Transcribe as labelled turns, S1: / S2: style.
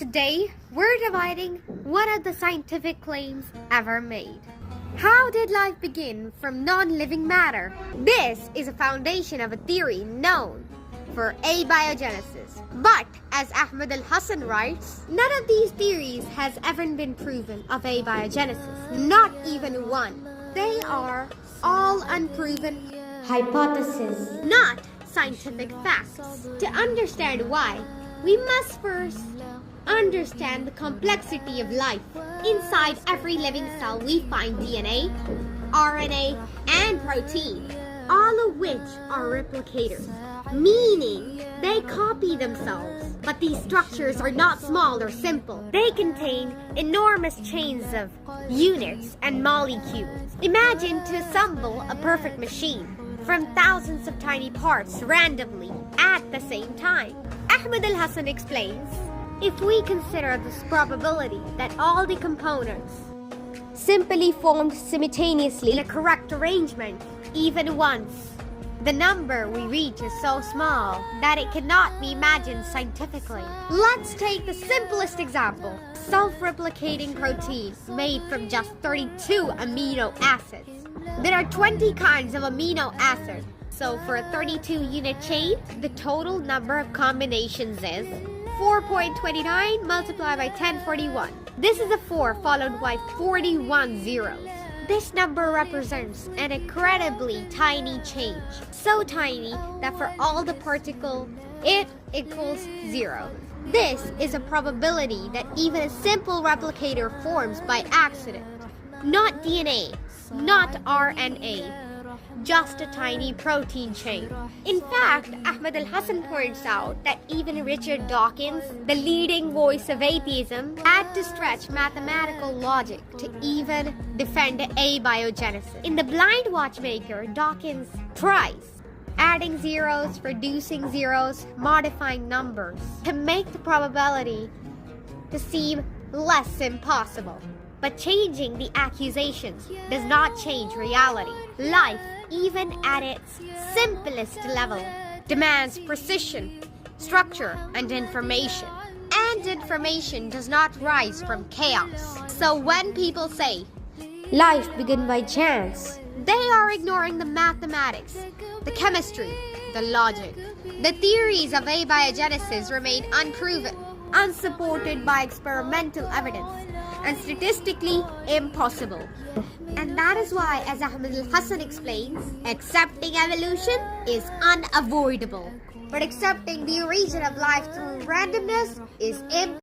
S1: Today, we're dividing one of the scientific claims ever made. How did life begin from non-living matter? This is a foundation of a theory known for abiogenesis. But, as Ahmed al-Hassan writes, none of these theories has ever been proven of abiogenesis, not even one. They are all unproven hypotheses, not scientific facts. To understand why, we must first understand the complexity of life. Inside every living cell we find DNA, RNA, and protein, all of which are replicators, meaning they copy themselves. But these structures are not small or simple. They contain enormous chains of units and molecules. Imagine to assemble a perfect machine from thousands of tiny parts randomly at the same time. Ahmed al-Hassan explains, if we consider this probability that all the components simply formed simultaneously in a correct arrangement, even once, the number we reach is so small that it cannot be imagined scientifically. Let's take the simplest example, self-replicating protein made from just 32 amino acids. There are 20 kinds of amino acids, so for a 32-unit chain, the total number of combinations is 4.29 multiplied by 1041. This is a 4 followed by 41 zeros. This number represents an incredibly tiny change. So tiny that for all the particles, it equals 0. This is a probability that even a simple replicator forms by accident. Not DNA, not RNA. Just a tiny protein chain. In fact, Ahmed al-Hassan points out that even Richard Dawkins, the leading voice of atheism, had to stretch mathematical logic to even defend abiogenesis. In The Blind Watchmaker, Dawkins tries adding zeros, reducing zeros, modifying numbers to make the probability to seem less impossible. But changing the accusations does not change reality. Life, even at its simplest level, demands precision, structure, and information. And information does not rise from chaos. So when people say, life began by chance, they are ignoring the mathematics, the chemistry, the logic. The theories of abiogenesis remain unproven, unsupported by experimental evidence, and statistically impossible. And that is why, as Ahmed al-Hassan explains, accepting evolution is unavoidable. But accepting the origin of life through randomness is impossible.